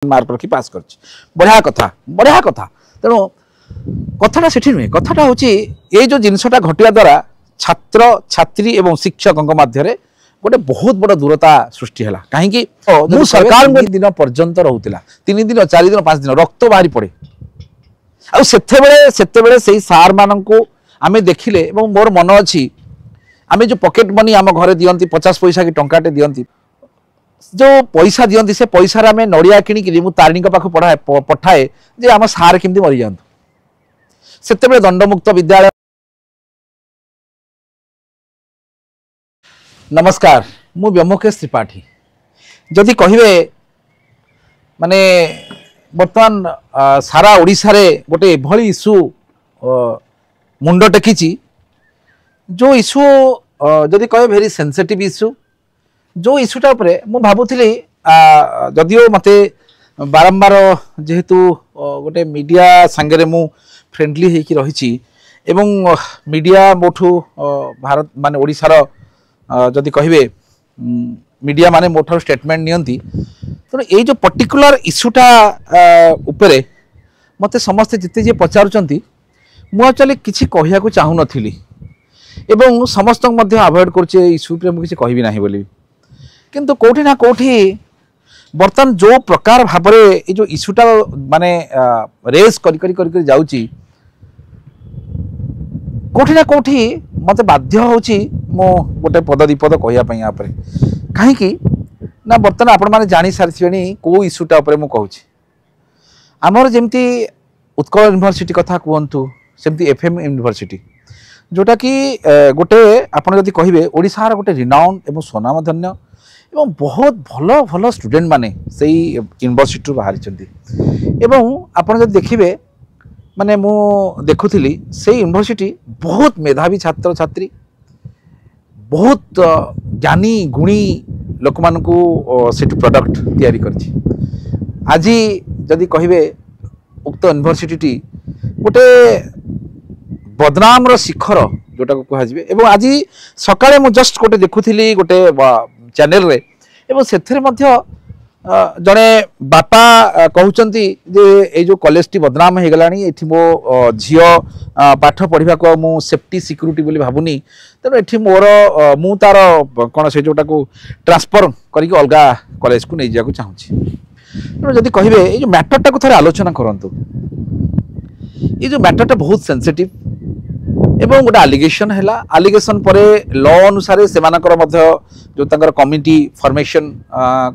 Mark रखी पास कर बढ़िया कथा तेणु कथाटा सेठी नुहे कथाटा हूँ ये जो जिनसटा घटिया द्वारा छात्र छात्री एवं शिक्षकों मध्य गोटे बहुत बड़ दूरता सृष्टि है कहीं सरकार दिन पर्यंत रोला 3 दिन 4 दिन 5 दिन रक्त बाहरी पड़े आते से सार मान को आम देखिले मोर मन अच्छी आम जो पॉकेट मनी आम घरे दियंती 50 पैसा की टंकाटे दियंती जो पैसा दियंती से पैसा आम नड़िया किणी तारिणी पाख पठाए जे आम सार केमती मरी जातु से दंडमुक्त विद्यालय। नमस्कार मु व्योमकेश त्रिपाठी जदि कहे माने बर्तमान सारा ओडिशा रे गोटे एभली इश्यू मुंड टेकी जो इश्यू जदि कहे भेरी सेंसिटिव इश्यू जो इश्यूटा मु भावुली जदिओ मते बारंबार जेहेतु गोटे मीडिया सांगे मु फ्रेंडली होकी रही एवं मीडिया मोठू भारत माने ओडिशार जदि कहे मीडिया माने मोठर स्टेटमेंट नियंती तेणु ये जो पर्टिकुलर इश्यूटा उपरे मते समस्ते जिते जी पचारुचंती मु एक्चुअली किछि कहिया को चाहू नथिली एवं समस्त मध्य अवॉइड करछे इश्यू पे मु किछि कहबी नाही बोली किंतु कोठी ना कोठी बर्तन जो प्रकार भाबरे ये जो इश्यूटा माने रेस करी करी करी करी जाउची कोठी ना कोठी मते बाध्य होची मो गोटे पद विपद कहया पई या परे काहे कि ना बर्तन आपण माने जानि सारछिनी को इश्यूटा ऊपर मु कहूची हमर जेमती उत्कल यूनिवर्सिटी कथा कहंतु सेमती एफएम यूनिवर्सिटी जोटा कि गोटे आपण जदि कहिबे ओडिसा गोटे रिनाउंड एवं स्वनामधन्य एवं बहुत भल भल स्टूडेंट माने सेही यूनिवर्सिटी बाहरी चंदी एवं आपण जदि देखिबे माने मु देखुथिली से यूनिवर्सिटी बहुत मेधावी छात्र छात्री बहुत ज्ञानी गुणी लोक मान को सेठ प्रोडक्ट तैयारी करछि आज जदि कहिबे उक्त यूनिवर्सिटी गोटे बदनाम शिखर जोटा को कह एवं आज सकाळे मु जस्ट गोटे देखुथिली गोटे चैनल रे एवं सेथरे मध्य जड़े बापा कहउचंती जे ए जो कॉलेज टी बदनाम हो गलानी एठी मो झियो पाठ पढ़िबा को मु सेफ्टी सिक्योरिटी बोली भाबुनी तेनो एठी मोर मु तार कोन से जोटा को ट्रांसफर करिक अलगा कॉलेज को नै जा को चाहूची तेनो जदी कहिबे ए जो मैटर टा को थरे आलोचना करंतु ये जो मैटर टा बहुत सेंसिटिव एवं गोटे आलिगेशन है आलिगेशन पर लॉ अनुसार से जो तंकर कमिटी फॉर्मेशन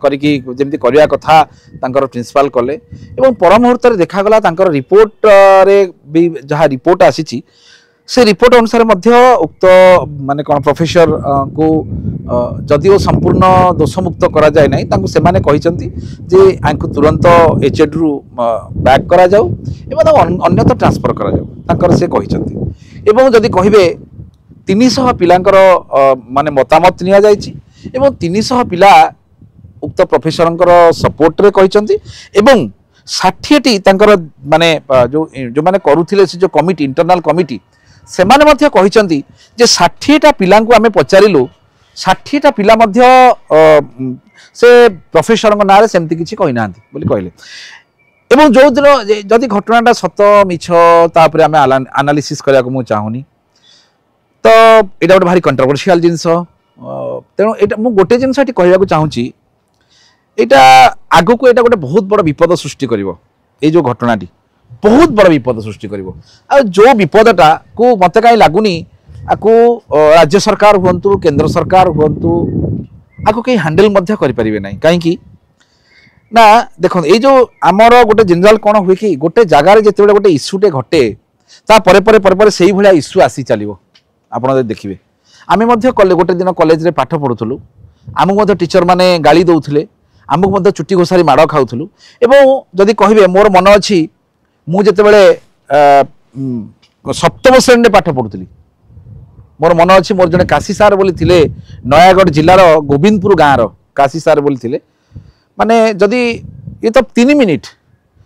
करिकी जेमती करिया कथा तंकर प्रिंसिपल कले एवं पर मुहूर्त देखागला तंकर रिपोर्ट रे भी जहाँ रिपोर्ट आसी से रिपोर्ट अनुसार उक्त माने कौन प्रोफेसर को जदिओ संपूर्ण दोषमुक्त करा जाए नहीं तांको से माने कहिसंती जे आंको तुरंत एचएड रु बैक करा जाऊ एवं अन्यथा ट्रांसफर करा जाऊ तांकर से कहिसंती एवं जदि कहिबे 300 पिलांकर माने मतामत निया जायछि एवं 300 पिला उक्त प्रोफेसरंकर सपोर्ट रे कहिसंती एवं 60टी तांकर माने जो माने करूथिले से जो कमिटी इंटरनल कमिटी से माने मध्य कहिसंती जे 60टा पिलांको आमे पचारिलु 60टा पिला मध्य से प्रोफेसरंक नारे सेमती किछि कहि नांती बोली कहले एवं जो दिन जदि घटनाटा सत मिछ तापर आम एनालिसिस करा को मु चाहूनी तो एटा गोटे भारी कंट्रोवर्शियल जिनस तेणु एटा मु गोटे जिनस एटी कहया को चाहूची एटा आगो को एटा गोटे बहुत बड़ विपद सृष्टि करिवो ए जो घटनाटी बहुत बड़ विपद सृष्टि करिवो आ जो विपदटा को मते काई लागुनी आको राज्य सरकार हुंतु केंद्र सरकार हुंतु आको कई हैंडल मध्य करि परिबे नै काहे कि ना देखो ये जो आमर गोटे जनरल कौन हुए कि गोटे जगार जिते गोटे इश्यूटे घटे ता परे परे परे परे से भाया इश्यू आसी चलो आप देखिए आम गोटे दिन कॉलेज रे पाठ पढ़ुलु आमको टीचर माने गाली दौले आमको चुटी घोषारी माड़ खाऊलु एवं जदि कहे मोर मन अच्छी मुझे सप्तम श्रेणी पाठ पढ़ुली मोर मन अच्छी मोर जड़े काशी सार बोली थिले नयागढ़ जिलार गोविंदपुर गाँव काशी सार बोली थिले माने जदि ये तो 3 मिनिट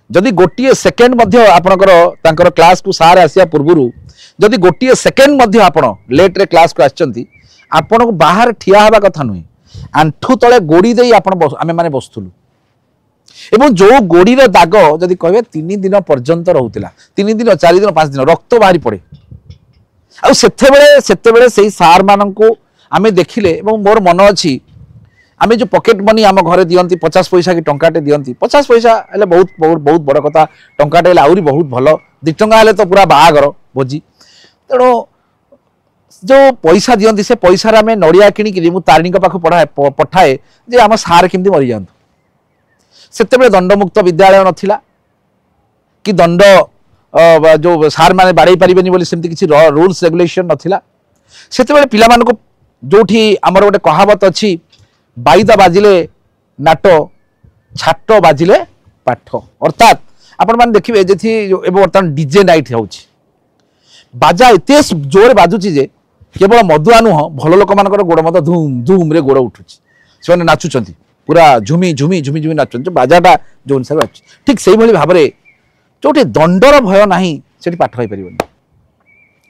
जदि गोटे सेकेंड आपणकर क्लास को सार आसिया पूर्व जदि गोटे सेकेंड आपण लेट रे क्लास को आछंती आपण को बाहर ठिया हवा कथा नुहे आंठू तले गोड़ी दे आमे माने बसथुलु एवं जो गोड़ीर दाग जदि कहे 3 दिन पर्यंत रोला 3 दिन 4 दिन 5 दिन रक्त बाहरी पड़े आते से सार मान आम देखिले मोर मन अच्छी आम जो पकेट मनी आम घर दियंती 50 पैसा कि टंकाटे दियंती 50 पैसा हेले बहुत बहुत बहुत बड़ कथा टंकाटे हेले आउरी बहुत भल 2 टंका हेले तो पूरा बाहागर भोजी तेणु जो पैसा दियंती से पैसा आम नड़िया किणिकी मु तारिणी पाख पठाए जे आम सार केमती मरी जातु से दंडमुक्त विद्यालय नथिला कि दंड जो सार माने बाड़े पारिबेनी बोली सेमती किछि रूल्स रेगुलेशन नथिला सेते पिला मानको जोठी हमर गोटे कहावत अछि बाईदा बाजिले नाट छाट बाजिले पाठ अर्थात आपण मान देखिबे जेथि एबो बर्तमान डीजे नाइट होउछि बाजा एते जोर बाजुछि जे केवल मधुआ नुह भल लोक मानकर गोड़ मत धूम धूम रे गोड़ उठुछि से नाचुचंती पूरा झुमी झुमी झुमी झुमी नाचुचंती बाजाटा जो अनुसार अछि ठीक सेहि भली भाबरे जोठी दंडर भय नाही सेठी पाठ होई परिबनी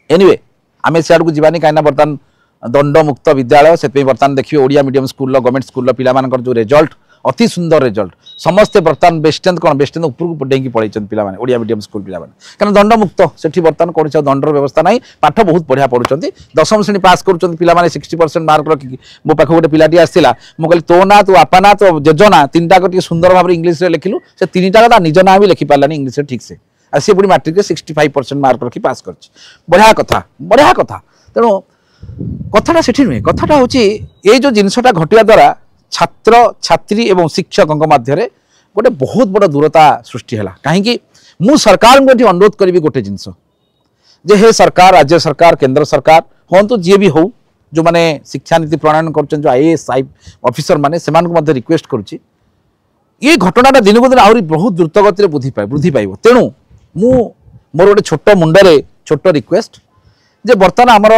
एनीवे आमे से आडू जीवानी काइना बर्तमान दंड मुक्त विद्यालय से बर्तमान देखिए Odia medium school government school पिला मानकर जो रिजल्ट अति सुंदर रिजल्ट समस्ते बर्तमान बेस्टेंद कौन बेस्टेंद ऊपर डेंगी पड़े पिला माने ओडिया मीडियम स्कूल पिला माने कारण दंड मुक्त सेठी बर्तमान कौन दंडर व्यवस्था नहीं पाठ बहुत बढ़िया पढ़ुଛନ୍ତି 10वीं श्रेणी पास करुଛନ୍ତି पिला माने 60% मार्क रखिकी मो पाख गोटे पिलाटी आसला मु कहली तो ना तो आपा ना तो जेजना तीनटा टी सुंदर भाव इंग्लिश रे लिखिलु से तीनटा का निज ना भी लिखि पालानी इंग्लिश ठीक से आ सी पुणी मैट्रिक रे 65% मार्क रखी पास करछि बढ़िया कथा तेणु कथाटा सेठी नुहे कथाटा हूँ ये जो जिनसटा घटिया द्वारा छात्र छात्री एवं शिक्षक मध्य गोटे बहुत बड़ दूरता सृष्टि है कहीं मु सरकार को अनुरोध करी गोटे जिनस जे हे सरकार राज्य सरकार केंद्र सरकार हूँ जी भी हो जो मैंने शिक्षा नीति प्रणयन कर आईएएस ऑफिसर माने से रिक्वेस्ट करुच्ची ये घटनाटा दिन को दिन आहरी बहुत द्रुत गति वृद्धि पाइब तेणु मु मोर गोटे छोट मुंडे छोट रिक्वेस्ट जे बर्तमान आमर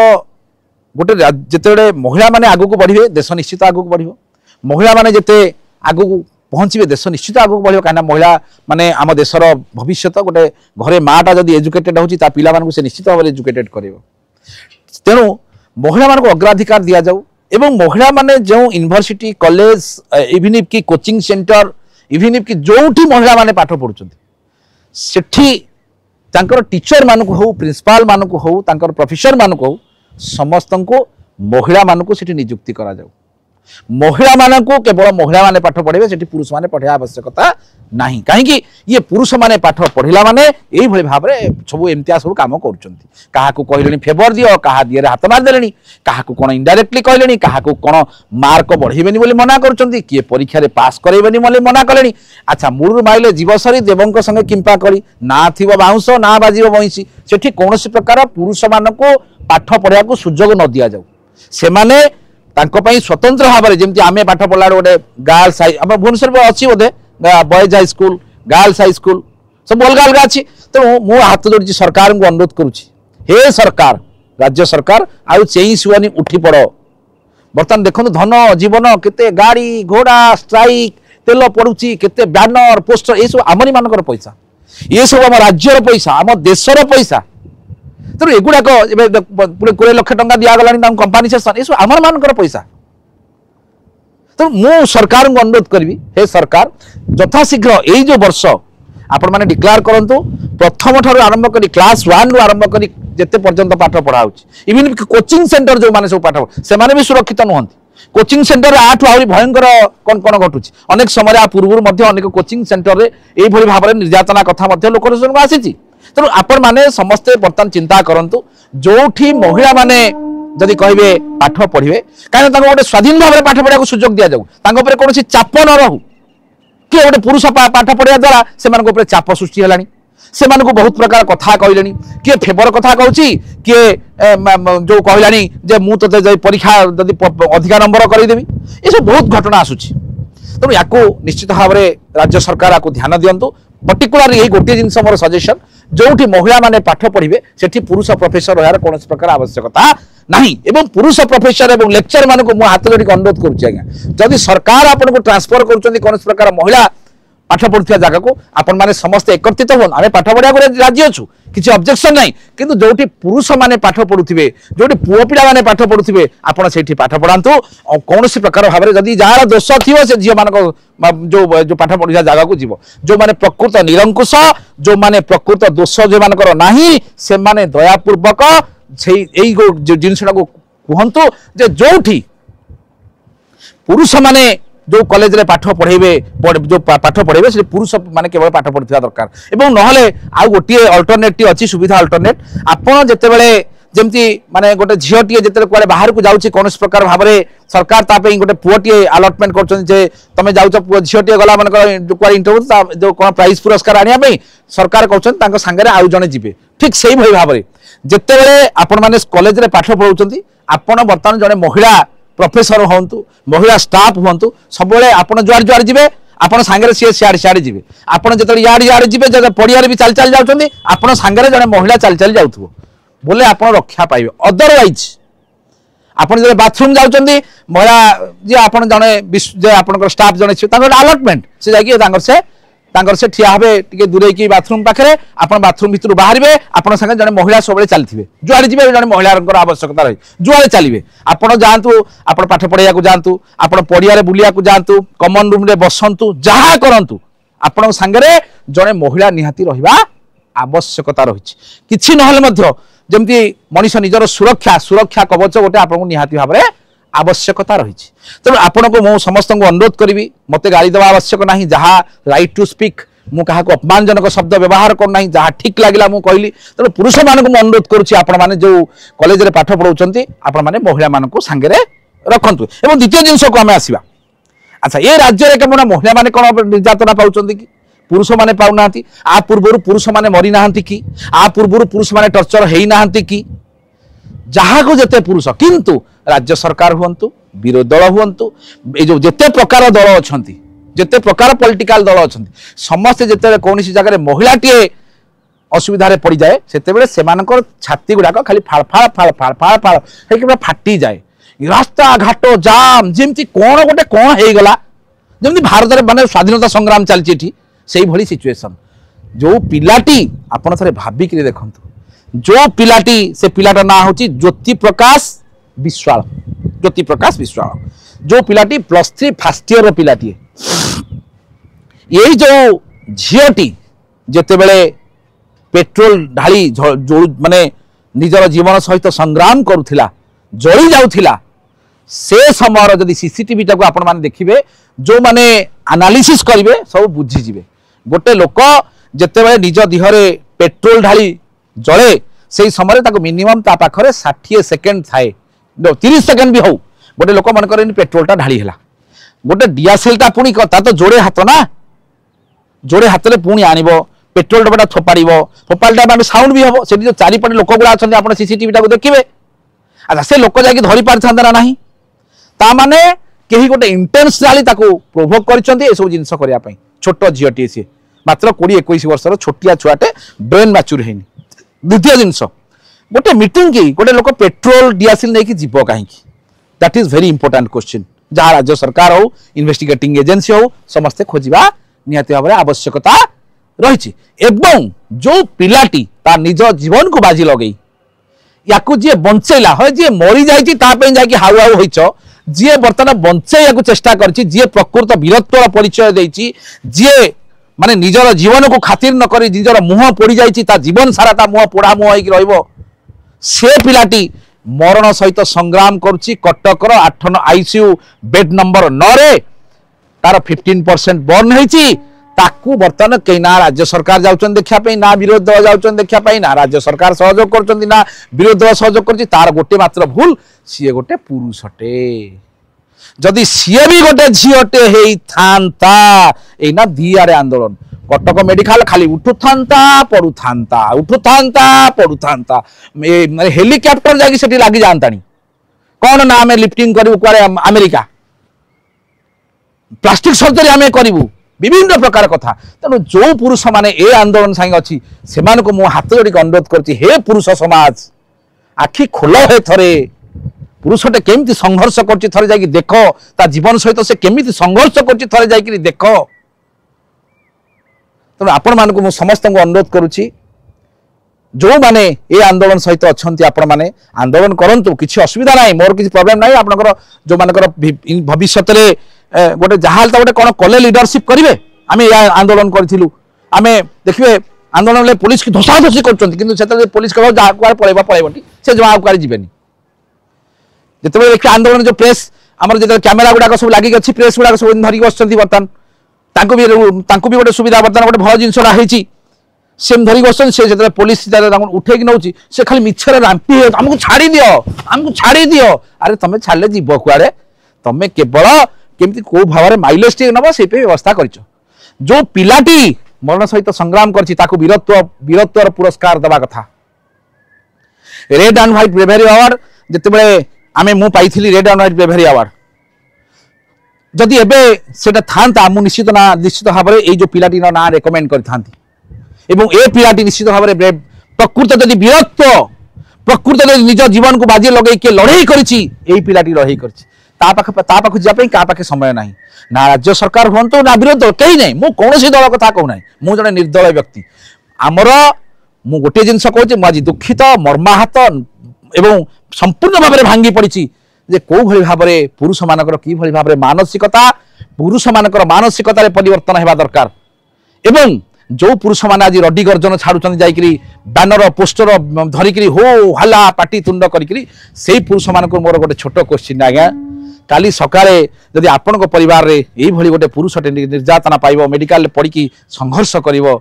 गोटे जिते महिला माने आगू बढ़े देश निश्चित आगू बढ़ महिला माने जिते आगू पहुँचे देश निश्चित आगू बढ़ कहीं महिला माने आम देशर भविष्य गोटे घरे माटा जब एजुकेटेड होता पिला से निश्चित भाव एजुकेटेड कर तेणु महिला मान अग्राधिकार दि जाऊ एवं महिला माने जो यूनिवर्सिटी कॉलेज इवन इफ की कोचिंग सेंटर इवन इफ की जो महिला माने पाठ पढ़ुं सेठी टीचर मान हो प्रिंसिपाल मान हो प्रोफेसर मान हो समस्त को महिला मानक से नियुक्ति करा जाऊ महिला मानक केवल महिला माने पाठ पढ़े से पुरुष माने पढ़ा आवश्यकता नहीं कहीं ये पुरुष माने पाठ पढ़ला माने यही भाव में सब एमती सब कम कर फेवर दियो क्या दिए हाथ मारदे क्या कौन इनडायरेक्टली कहले क्या कौन मार्क बढ़ेबेनी बोली मना कर किए परीक्षा पास करेबेनी बोली मना कले अच्छा मूल माइले जीवसरी देवों संगे किंपा करी ना थी बाउंश ना बाजी बईसी से कौन प्रकार पुरुष मानक पाठ पढ़ा को सुजोग न दि जाऊ से स्वतंत्र भाव में जमी आम पाठ पढ़ला गोटे गर्ल्स हाई आम भुवनेश्वर अच्छी बोधे boys high school girls high school सब अलग अलग अच्छी तेणु मु हाथ जोड़ी सरकार को अनुरोध करुच्ची हे सरकार राज्य सरकार आउ चेई शुआनी उठी पड़ बर्तमान देखो धन जीवन केते गाड़ी घोड़ा स्ट्राइक तेल पड़ुची केते बैनर पोस्टर ये सब आमरी मानकर पैसा ये सब आम राज्यर पैसा आम देशर पैसा तेणु एगुड़ाक 20 लाख टंका दिगला कंपानी सेसन ये सब आम मानकर पैसा तेणु मु सरकार को अनुरोध करी हे सरकार यथाशीघ्र यही जो वर्ष आपण मैंने डिक्लेयर करूँ प्रथम ठार आरंभ कर क्लास 1 रु आरंभ कर जिते पर्यंत पाठ पढ़ा इवन कोचिंग सेंटर जो मैंने सब पाठ से भी सुरक्षित नुहति कोचिंग सेंटर आठू आहरी भयंकर कौन कौन घटुची अनेक समय पूर्व अनेक कोचिंग सेंटर ये भाव में निर्यातना कथा लोक आसी तेणु आपण मैंने समस्ते बर्तमान चिंता करंतु जोठी महिला माने जदि कहे पाठ पढ़े कहीं गोटे स्वाधीन भाव में पाठ पढ़ा सुजोग दि जाऊ कौन चाप न रहू किए गोटे पुरुष पाठ पढ़ा द्वारा से चाप सृष्टि है से बहुत प्रकार कथा कहले किए फेवर कथा कहूँ किए जो कहलानी जे मु तो परीक्षा जदि अधिका नंबर करदेवी ये सब बहुत घटना आसूची तेणु या निश्चित भाव में राज्य सरकार आपको ध्यान दिंतु पर्टिकुलर यही गोटे जिन मोर सजेसन जो महिला माने पाठ पढ़े से पुरुष प्रोफेसर रहार कौन प्रकार आवश्यकता नहीं एवं पुरुष प्रोफेसर और लेक्चर मान को हाथ जोड़ी अनुरोध करुच्ची आज्ञा जदि सरकार आपको ट्रांसफर करुँच कौन प्रकार महिला पाठ पढ़ुवा जगह को आपण माने समस्त एकत्रित हो आम पाठ पढ़ा राजी अच्छु किसी ऑब्जेक्शन नहीं किंतु जोटी पुरुष माने पाठ पढ़ुवे जोटी पुओ पिला माने पाठ पढ़ुवे आपण सेठी पाठ पढ़ातु कौन प्रकार भाव में जदि जार दोष थी से झील मान जो जो पाठ पढ़ा जगह को जीव जो माने प्रकृत निरंकुश जो माने प्रकृत दोष जो मानकर नाही से माने दयापूर्वक जिनसा को कहतु जे जोठी पुरुष माने जो कॉलेज रे पाठ पढ़ेबे जो पाठ पढ़ेबे से पुरुष माने केवल पाठ पढ़ुवा दरकार एवं नहले आ गोटे अल्टरनेटिव अच्छी सुविधा अल्टरनेट आपण जेतेबेले जेमती माने गोटे झीटी जिते कुआडे बाहर को जाउची कौन प्रकार भाव में सरकार तापे गोटे पुओटी अलटमेंट कर तुम जाऊ झीटी गला मन कुआडे इंटरव्यू जो कौन प्राइज पुरस्कार आने सरकार कहते सांगे आउ जड़े जी ठीक से भाई भाव में जितेबले आपण मैंने कॉलेज रे पाठ पढ़ाऊँ आपण बर्तमान जड़े महिला प्रोफेसर हूँ महिला स्टाफ हूँ सब आप जुआड़ जुआड़ जी आपण सांगे सी सियाड़े सियाड़े जी आपड़ जो इे इे जी पड़िया भी चल चल जाऊँच आपण सांगे जड़े महिला चल चल जाऊ बोले आप रक्षा पाइबे अदरवाइज आप जो बाथरूम जाऊँच महिला जी आप जड़े आप स्टाफ जड़े अलटमेंट से से ठिया हे टे दूरे की बाथरूम पाखे आप बाथरूम भितर बाहर आप संगे जड़े महिला सब चलते जुआड़े जी जड़े महिला आवश्यकता रही जुआड़े चलिए आपड़ जातु आप पाठ पढ़ाया जातु आप पड़िया बुलिया जातु कमन रूम रे बसतु जहाँ करूँ आपण सांगे जड़े महिला निहाती रहा आवश्यकता रही किसी ना जमती मनीष निजर सुरक्षा सुरक्षा कवच गोटे आपको निहाती भाव में आवश्यकता रही तेणु आपण को मु समस्त अनुरोध करी मत गाड़ी देवा आवश्यक ना जहाँ राइट टू स्पीक मु क्या अपमानजनक शब्द व्यवहार करना जहाँ ठीक लगे मुझे कहली तेणु पुरुष मानक अनुरोध करुच्ची आपण मैंने जो कॉलेज रे पाठ पढ़ाऊँ आपण मैंने महिला मानक सांगे रखु एवं द्वितीय जिनस को आम आसवा अच्छा ये राज्य में केवल महिला माने कौन निर्यातना पाँच कि पुरुष माने पाऊना आ पूर्व पुरुष माने मरी ना कि आ पूर्व पुरुष माने टर्चर है ना कि जहाँ को जेते पुरुष किंतु राज्य सरकार हुंतु विरोधी दल हुंतु ए जो जेते प्रकार दल अच्छा जेते प्रकार पॉलिटिकल दल अच्छा समस्ते जिते कौन जगह महिला टे असुविधा पड़ जाए से छाती गुड़ाक खाली फाड़ फाड़ फाड़ फाड़ फाड़ फाड़ फाटी जाए रास्ता घाट जाम जमी कौन गोटे कौन हो गला जमी भारत में माने स्वाधीनता संग्राम चलती से भली सिचुएशन जो पिलाटी आपण थे भाविक देखु जो पिलाटी से पिलाटा ना हूँ ज्योति प्रकाश विश्वाल ज्योति प्रकाश विश्वाल जो पिलाटी +3 फर्स्ट ईयर पिलाटी यही जो झीटी जिते बड़े पेट्रोल ढाली माने निजर जीवन सहित संग्राम करुला जली जाऊला से समय जदि सीसीटीवी टाक आपण मैंने देखिए जो माने एनालिसिस करेंगे सब बुझीजे गोटे लोक जिते निज देहरे पेट्रोल ढाली जले से समय मिनिमम ता पाखरे 60 सेकेंड थाए 30 सेकेंड भी हो गोटे लोक मन कर पेट्रोलटा ढाली है गोटे डियासेलटा पुणी तो जोड़े हाथ ना जोड़े हाथ में पुणी आन पेट्रोल डबाटा थोपाड़ फोपाड़ा साउंड भी हम से जो चारिपटे लोक गुड़ा अच्छा आप सीसीटीवी टाक देखिए अच्छा से लोक जाकि धरी पारि था ना ताने कहीं गोटे इंटेंशनाली प्रोभोक कर जिनस करने छोट झीटी सी मात्र 20-21 वर्षर छोटिया छुआटे ब्रेन मैच्योर है द्वितीय जिनस गोटे मीटिंग की गोटे लोक पेट्रोल डियासिल नहीं जीव कहीं that is very important question जहाँ राज्य सरकार हो इन्वेस्टिगेटिंग एजेंसी हो समस्ते खोजा निहाती भाव में आवश्यकता रही जो पिलाटी ता निज जीवन को बाजी लगे या जी बंचेला है जी मरी जाकि हाउ हाउ होइछ जी बर्तमान बंचेया चेष्टा करछि जी प्रकृत वीरत्वर परिचय देछि जी माने निजर जीवन को खातिर न करी निजर मुह पोड़ी जाइछि ता जीवन सारा ता मुह पोड़ा मुह होइक रहइबो से पिलाटी मरण सहित संग्राम करुछि कटकर 8 आईसीयू बेड नंबर 9 रे तार 15% बर्न होइछि ताकू बर्तमान कई ना राज्य सरकार जाउछन देखिया ना विरोध दल जाउछन देखिया ना राज्य सरकार सहयोग करछन ना विरोध दल सहयोग करछि तार गोटे मात्र भूल सी गोटे पुरुषटे जदि सी भी गोटे झीटे होई थांता एना दियारे आंदोलन कटक मेडिकल खाली उठुथांता पड़ुथांता हेलिकॉप्टर जाकि सेठी लागी जानतानी कौन ना आमे लिफ्टिंग करू कुआरे अमेरिका प्लास्टिक सर्जरी आमे करू विभिन्न प्रकार कथा तेणु जो पुरुष माने ए आंदोलन संगे अच्छी से मु हाथ जोड़ी अनुरोध करछि हे पुरुष समाज आखि खोल हे थरे पुरुषटे केमिति संघर्ष करछि थरे जाकि देख ता जीवन सहित से केमिति संघर्ष करछि थरे जाकि देख तेणु आपण मानक समस्त अनुरोध करुच्ची जो माने ये आंदोलन सहित अच्छा आपण मैंने आंदोलन करूँ किसी असुविधा ना मोर किसी प्रोब्लेम ना आपंकर जो मानकर भविष्य गोटे जहाँ गोटे कौन कले लीडरशिप करेंगे आम आंदोलन करूँ आम देखिए आंदोलन पुलिस की धोसाधोसी कर पुलिस कह जहाँ पलैबा पलैबनी से जमा आगे जीवेनि जिते देखिए आंदोलन जो प्रेस आम जो कैमेरा गुड़ाक सब लगे अच्छी प्रेस गुड़ाक सब धरिक बस बर्तमान भी गोटे सुविधा बर्तमान गोटे भल जिनसा सेम धरिक बस से पुलिस उठेक नौ से खाली मिछरे रांपी आमको छाड़ी दियो अरे तुम छाड़े जीव कुआड़े तुम केवल केमती कौ भाव माइलेज टे नब से व्यवस्था कर जो पिलाटी मरण सहित संग्राम कर वीरत्वर पुरस्कार दवा कथा red and white bravery award जिते आमे मु पाई red and white bravery award जदि एबे सेटा थांता मु निश्चित भाव में ये जो पिलाटी ना रेकमेंड करथांती एवं ए पिलाटी निश्चित भाव में प्रकृत जदि वीरत्व प्रकृत निज जीवन को बाजी लगे किए लड़ई करिछि एई पिलाटी लड़ई करिछि ता पाख जापई का पाखे समय नहीं ना राज्य सरकार हूँ ना विरोधी दल कहीं नहीं मु कौन दल कथा कहूना मु जड़े निर्दल व्यक्ति आमर मु गोटे जिनस कहूँ मुझे दुखित मर्माहत एवं संपूर्ण भाव में भांगी पड़ी जे कौ भली भाव में पुरुष मानकर कि भली भाव में मानसिकता पुरुष मानकर मानसिकतार परिवर्तन होगा दरकार एवं जो पुरुष मैंने आज रडी गर्जन छाड़ुं जाकि बैनर पोस्टर धरिकी हो हल्ला पाटी तुंड करी से पुरुष मानक मोर गोटे छोट क्वेश्चन आज्ञा काली सकाळे जदि आपण परिवार रे यही भली गोटे पुरुष निर्यातना पाइब मेडिकल पड़ी संघर्ष करिवो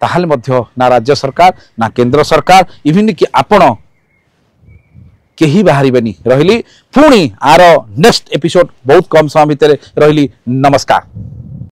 ताहाले मध्य ना राज्य सरकार ना केंद्र सरकार इवन कि आपण केही बाहरिबेनी रहिली पुणी आर नेक्स्ट एपिसोड बहुत कम समय भितर रहिली नमस्कार।